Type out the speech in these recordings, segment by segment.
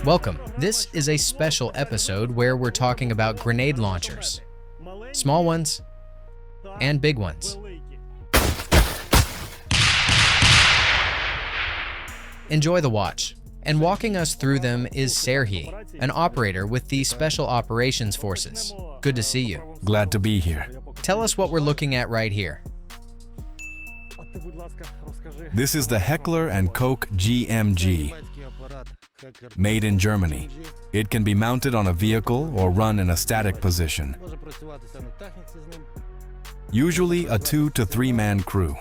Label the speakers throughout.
Speaker 1: Welcome. This is a special episode where we're talking about grenade launchers. Small ones and big ones. Enjoy the watch. And walking us through them is Serhiy, an operator with the Special Operations Forces. Good to see you.
Speaker 2: Glad to be here.
Speaker 1: Tell us what we're looking at right here.
Speaker 2: This is the Heckler&Koch GMG, made in Germany. It can be mounted on a vehicle or run in a static position. Usually a 2 to 3 man crew.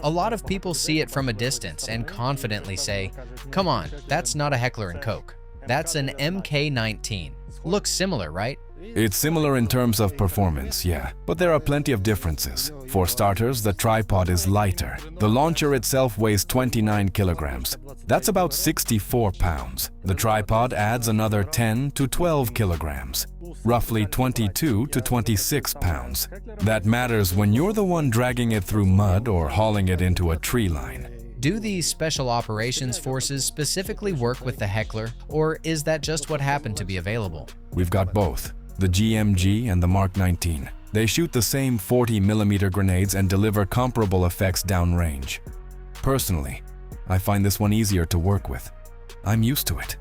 Speaker 1: A lot of people see it from a distance and confidently say, "Come on, that's not a Heckler&Koch. That's an MK19. Looks similar, right?"
Speaker 2: It's similar in terms of performance, yeah, but there are plenty of differences. For starters, the tripod is lighter. The launcher itself weighs 29 kilograms. That's about 64 pounds. The tripod adds another 10 to 12 kilograms, roughly 22 to 26 pounds. That matters when you're the one dragging it through mud or hauling it into a tree line.
Speaker 1: Do these Special Operations Forces specifically work with the Heckler, or is that just what happened to be available?
Speaker 2: We've got both, the GMG and the Mark 19. They shoot the same 40mm grenades and deliver comparable effects downrange. Personally, I find this one easier to work with. I'm used to it.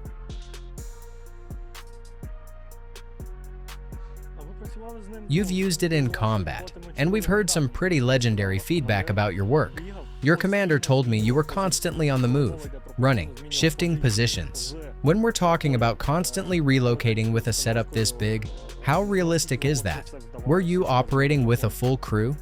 Speaker 1: You've used it in combat, and we've heard some pretty legendary feedback about your work. Your commander told me you were constantly on the move, running, shifting positions. When we're talking about constantly relocating with a setup this big, how realistic is that? Were you operating with a full crew?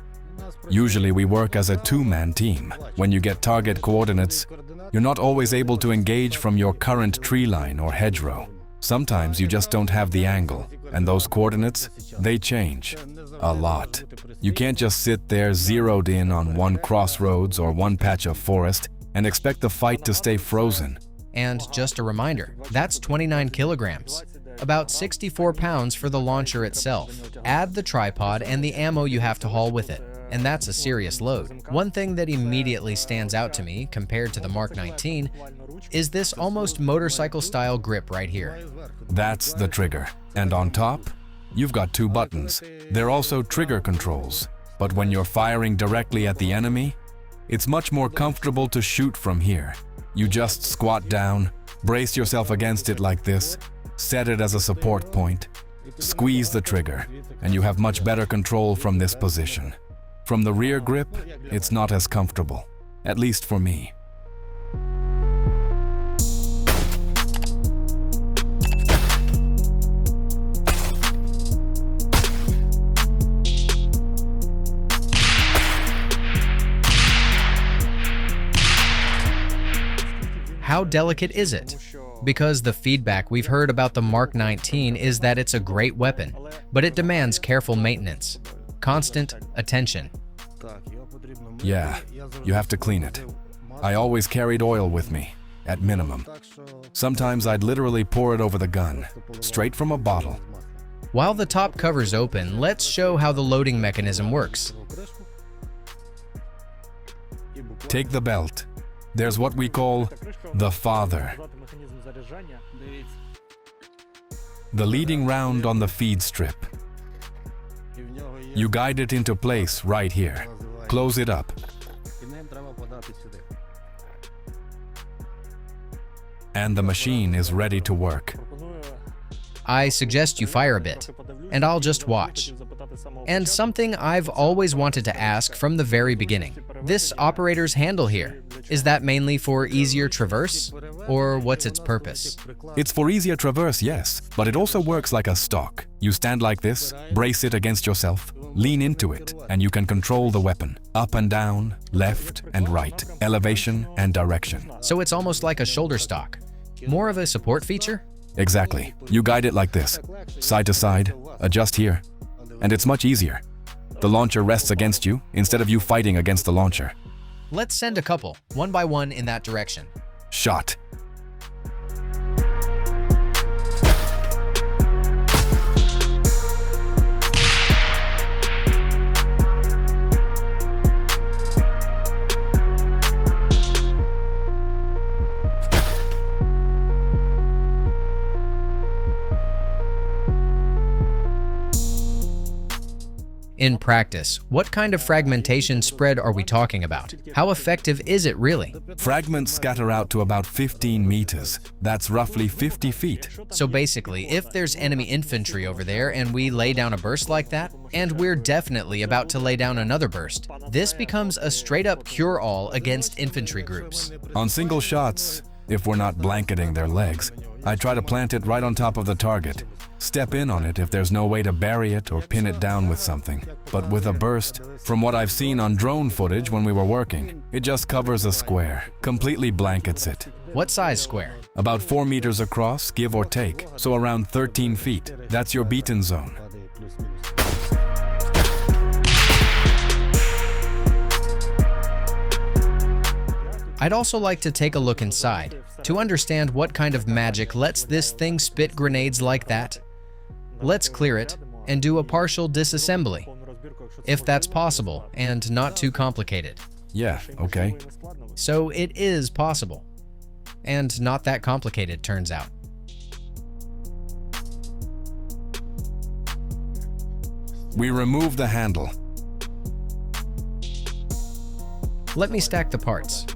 Speaker 2: Usually we work as a 2-man team. When you get target coordinates, you're not always able to engage from your current tree line or hedgerow. Sometimes you just don't have the angle, and those coordinates, they change a lot. You can't just sit there zeroed in on one crossroads or one patch of forest and expect the fight to stay frozen.
Speaker 1: And just a reminder, that's 29 kilograms, about 64 pounds for the launcher itself. Add the tripod and the ammo you have to haul with it, and that's a serious load. One thing that immediately stands out to me compared to the Mark 19 is this almost motorcycle-style grip right here.
Speaker 2: That's the trigger. And on top, you've got 2 buttons. They're also trigger controls. But when you're firing directly at the enemy, it's much more comfortable to shoot from here. You just squat down, brace yourself against it like this, set it as a support point, squeeze the trigger, and you have much better control from this position. From the rear grip, it's not as comfortable, at least for me.
Speaker 1: How delicate is it? Because the feedback we've heard about the Mark 19 is that it's a great weapon, but it demands careful maintenance, constant attention.
Speaker 2: Yeah, you have to clean it. I always carried oil with me, at minimum. Sometimes I'd literally pour it over the gun, straight from a bottle.
Speaker 1: While the top cover's open, let's show how the loading mechanism works.
Speaker 2: Take the belt. There's what we call the father, the leading round on the feed strip. You guide it into place right here. Close it up. And the machine is ready to work.
Speaker 1: I suggest you fire a bit, and I'll just watch. And something I've always wanted to ask from the very beginning. This operator's handle here, is that mainly for easier traverse? Or what's its purpose?
Speaker 2: It's for easier traverse, yes, but it also works like a stock. You stand like this, brace it against yourself, lean into it, and you can control the weapon. Up and down, left and right, elevation and direction.
Speaker 1: So it's almost like a shoulder stock. More of a support feature?
Speaker 2: Exactly. You guide it like this, side to side, adjust here, and it's much easier. The launcher rests against you instead of you fighting against the launcher.
Speaker 1: Let's send a couple, one by one in that direction.
Speaker 2: Shot.
Speaker 1: In practice, what kind of fragmentation spread are we talking about? How effective is it really?
Speaker 2: Fragments scatter out to about 15 meters. That's roughly 50 feet.
Speaker 1: So basically, if there's enemy infantry over there and we lay down a burst like that, and we're definitely about to lay down another burst, this becomes a straight-up cure-all against infantry groups.
Speaker 2: On single shots, if we're not blanketing their legs, I try to plant it right on top of the target. Step in on it if there's no way to bury it or pin it down with something. But with a burst, from what I've seen on drone footage when we were working, it just covers a square, completely blankets it.
Speaker 1: What size square?
Speaker 2: About 4 meters across, give or take, so around 13 feet. That's your beaten zone.
Speaker 1: I'd also like to take a look inside to understand what kind of magic lets this thing spit grenades like that. Let's clear it and do a partial disassembly, if that's possible and not too complicated.
Speaker 2: Yeah, okay.
Speaker 1: So it is possible, and not that complicated, turns out.
Speaker 2: We remove the handle.
Speaker 1: Let me stack the parts.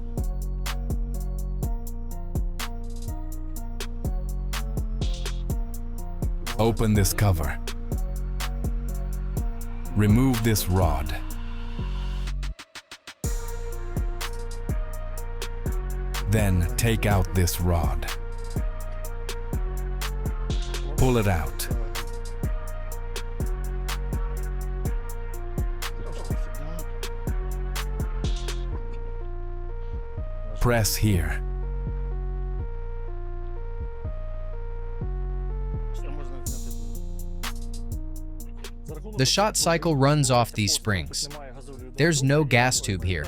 Speaker 2: Open this cover. Remove this rod. Then take out this rod. Pull it out. Press here.
Speaker 1: The shot cycle runs off these springs. There's no gas tube here,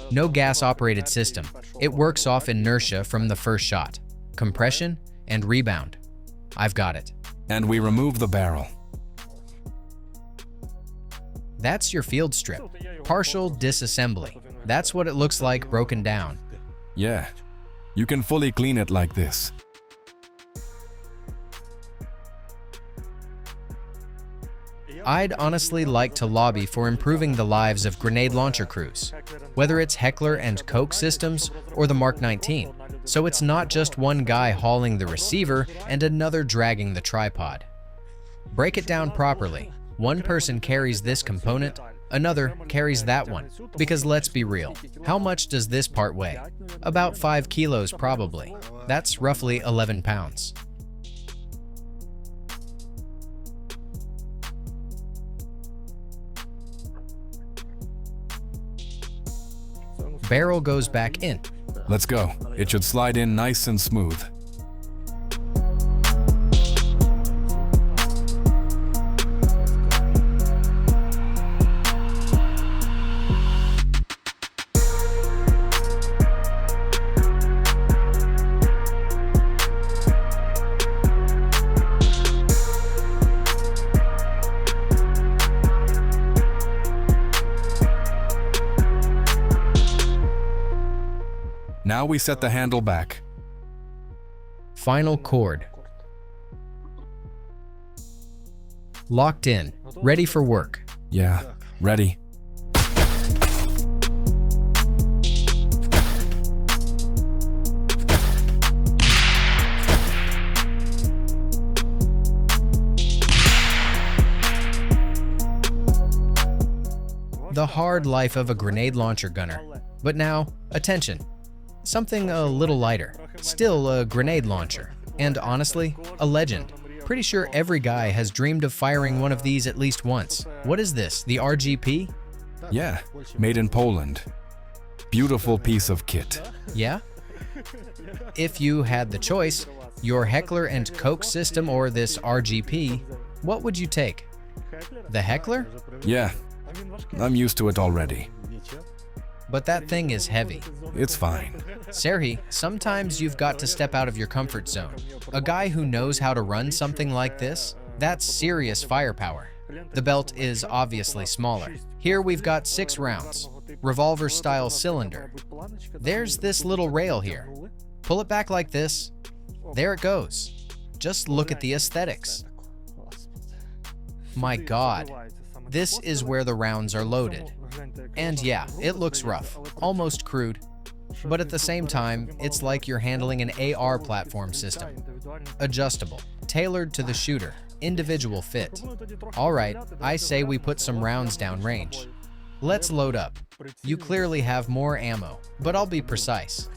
Speaker 1: no gas-operated system. It works off inertia from the first shot, compression, and rebound. I've got it.
Speaker 2: And we remove the barrel.
Speaker 1: That's your field strip. Partial disassembly. That's what it looks like broken down.
Speaker 2: Yeah, you can fully clean it like this.
Speaker 1: I'd honestly like to lobby for improving the lives of grenade launcher crews, whether it's Heckler and Koch systems or the Mark 19, so it's not just one guy hauling the receiver and another dragging the tripod. Break it down properly. One person carries this component, another carries that one. Because let's be real, how much does this part weigh? About 5 kilos probably. That's roughly 11 pounds. Barrel goes back in.
Speaker 2: Let's go. It should slide in nice and smooth. Now we set the handle back.
Speaker 1: Final cord. Locked in, ready for work.
Speaker 2: Yeah, ready.
Speaker 1: The hard life of a grenade launcher gunner. But now, attention. Something a little lighter. Still a grenade launcher. And honestly, a legend. Pretty sure every guy has dreamed of firing one of these at least once. What is this, the RGP?
Speaker 2: Yeah, made in Poland. Beautiful piece of kit.
Speaker 1: Yeah? If you had the choice, your Heckler and Koch system or this RGP, what would you take? The Heckler?
Speaker 2: Yeah, I'm used to it already.
Speaker 1: But that thing is heavy.
Speaker 2: It's fine.
Speaker 1: Serhi, sometimes you've got to step out of your comfort zone. A guy who knows how to run something like this, that's serious firepower. The belt is obviously smaller. Here we've got 6 rounds, revolver-style cylinder. There's this little rail here. Pull it back like this. There it goes. Just look at the aesthetics. My God. This is where the rounds are loaded. And yeah, it looks rough, almost crude. But at the same time, it's like you're handling an AR platform system. Adjustable, tailored to the shooter, individual fit. Alright, I say we put some rounds down range. Let's load up. You clearly have more ammo, but I'll be precise.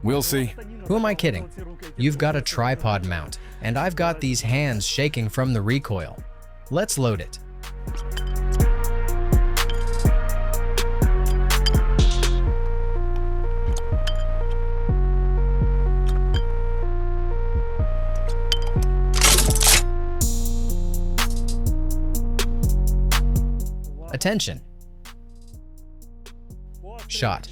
Speaker 2: We'll see.
Speaker 1: Who am I kidding? You've got a tripod mount, and I've got these hands shaking from the recoil. Let's load it. Attention. Shot.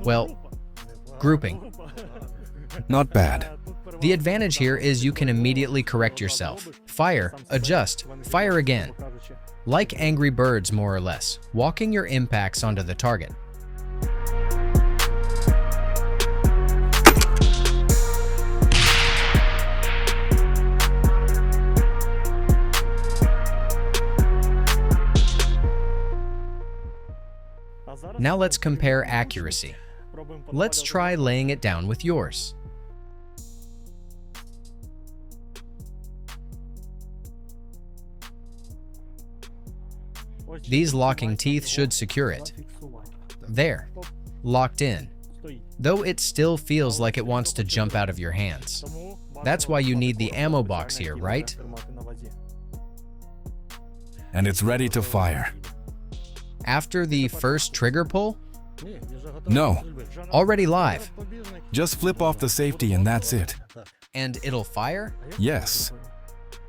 Speaker 1: Well, grouping.
Speaker 2: Not bad.
Speaker 1: The advantage here is you can immediately correct yourself. Fire, adjust, fire again. Like Angry Birds, more or less, walking your impacts onto the target. Now let's compare accuracy. Let's try laying it down with yours. These locking teeth should secure it. There, locked in. Though it still feels like it wants to jump out of your hands. That's why you need the ammo box here, right?
Speaker 2: And it's ready to fire.
Speaker 1: After the first trigger pull?
Speaker 2: No,
Speaker 1: Already live.
Speaker 2: just flip off the safety and that's it.
Speaker 1: And it'll fire?
Speaker 2: Yes.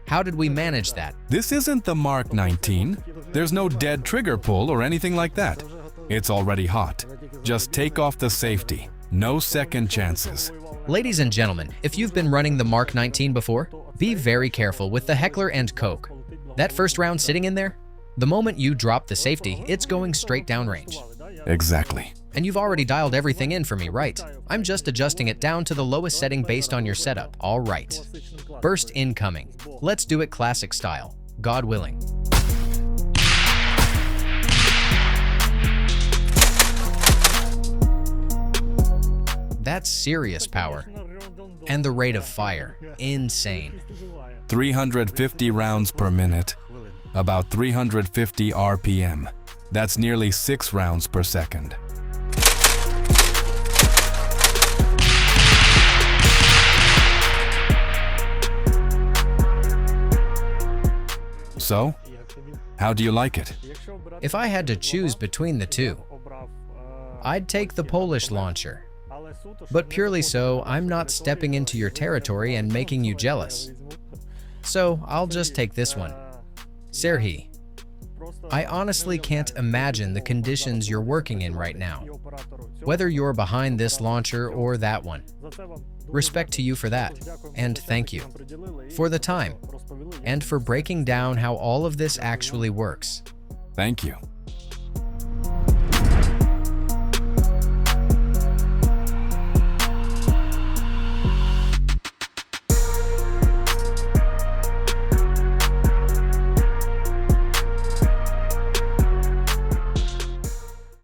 Speaker 1: How did we manage that?
Speaker 2: This isn't the Mark 19. There's no dead trigger pull or anything like that. It's already hot. Just take off the safety. No second chances.
Speaker 1: Ladies and gentlemen, if you've been running the Mark 19 before, be very careful with the Heckler&Koch. That first round sitting in there, the moment you drop the safety, it's going straight downrange.
Speaker 2: Exactly.
Speaker 1: And you've already dialed everything in for me, right? I'm just adjusting it down to the lowest setting based on your setup. All right. Burst incoming. Let's do it classic style. God willing. That's serious power. And the rate of fire, insane.
Speaker 2: 350 rounds per minute. About 350 RPM. That's nearly 6 rounds per second. So, how do you like it?
Speaker 1: If I had to choose between the two, I'd take the Polish launcher. But purely so, I'm not stepping into your territory and making you jealous. So I'll just take this one. Serhiy, I honestly can't imagine the conditions you're working in right now, whether you're behind this launcher or that one. Respect to you for that, and thank you for the time, and for breaking down how all of this actually works.
Speaker 2: Thank you.